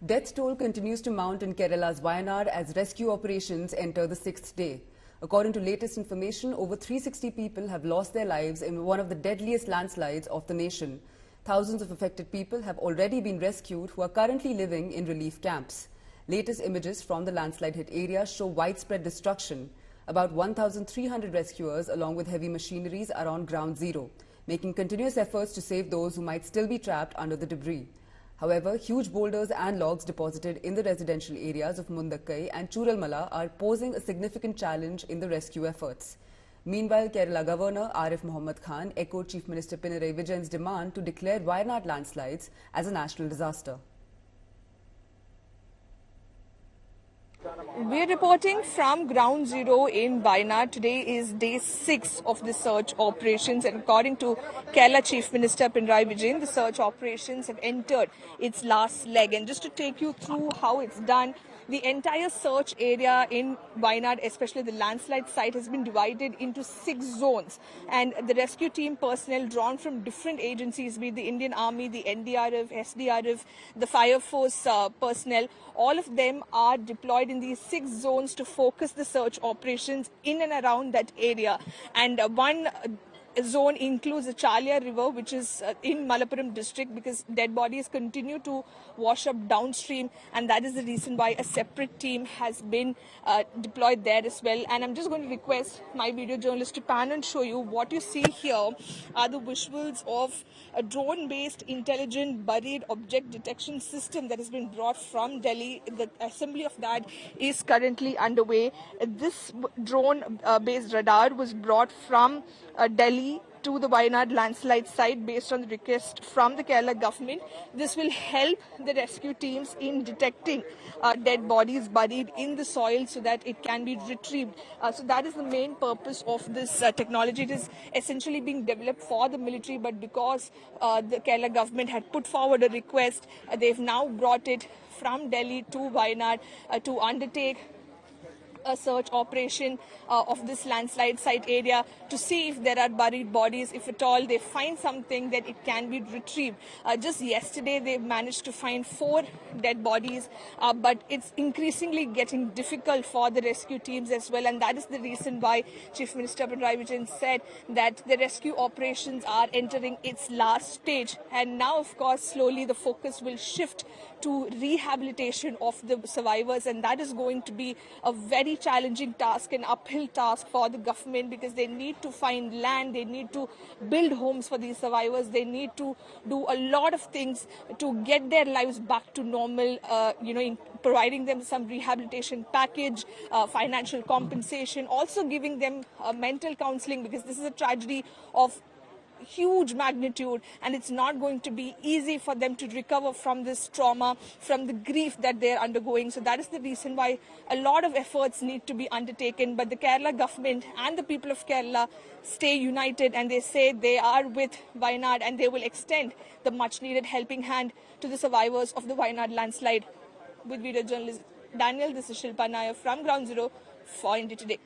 Death toll continues to mount in Kerala's Wayanad as rescue operations enter the sixth day. According to latest information, over 360 people have lost their lives in one of the deadliest landslides of the nation. Thousands of affected people have already been rescued who are currently living in relief camps. Latest images from the landslide-hit area show widespread destruction. About 1,300 rescuers along with heavy machineries are on ground zero, making continuous efforts to save those who might still be trapped under the debris. However, huge boulders and logs deposited in the residential areas of Mundakkai and Churalmala are posing a significant challenge in the rescue efforts. Meanwhile, Kerala Governor Arif Mohammed Khan echoed Chief Minister Pinarayi Vijayan's demand to declare Wayanad landslides as a national disaster. We're reporting from ground zero in Wayanad. Today is day 6 of the search operations, and according to Kerala Chief Minister Pinarayi Vijayan, the search operations have entered its last leg. And just to take you through how it's done, the entire search area in Wayanad, especially the landslide site, has been divided into 6 zones. And the rescue team personnel drawn from different agencies, be it the Indian Army, the NDRF, SDRF, the Fire Force personnel, all of them are deployed in these 6 zones to focus the search operations in and around that area. And one zone includes the Chalia River, which is in Malappuram district, because dead bodies continue to wash up downstream, and that is the reason why a separate team has been deployed there as well. And I'm just going to request my video journalist to pan and show you. What you see here are the visuals of a drone-based intelligent buried object detection system that has been brought from Delhi. The assembly of that is currently underway. This drone-based radar was brought from Delhi to the Wayanad landslide site based on the request from the Kerala government. This will help the rescue teams in detecting dead bodies buried in the soil so that it can be retrieved. So that is the main purpose of this technology. It is essentially being developed for the military, but because the Kerala government had put forward a request, they've now brought it from Delhi to Wayanad to undertake a search operation of this landslide site area to see if there are buried bodies. If at all they find something, that it can be retrieved. Just yesterday they managed to find 4 dead bodies, but it's increasingly getting difficult for the rescue teams as well, and that is the reason why Chief Minister Pinarayi Vijayan said that the rescue operations are entering its last stage. And now, of course, slowly the focus will shift to rehabilitation of the survivors, and that is going to be a very challenging task, an uphill task for the government, because they need to find land, they need to build homes for these survivors, they need to do a lot of things to get their lives back to normal, in providing them some rehabilitation package, financial compensation, also giving them mental counseling, because this is a tragedy of huge magnitude, and it's not going to be easy for them to recover from this trauma, from the grief that they're undergoing. So that is the reason why a lot of efforts need to be undertaken. But the Kerala government and the people of Kerala stay united, and they say they are with Wayanad, and they will extend the much needed helping hand to the survivors of the Wayanad landslide. With video journalist Daniel, this is Shilpa Nair from Ground Zero for India Today.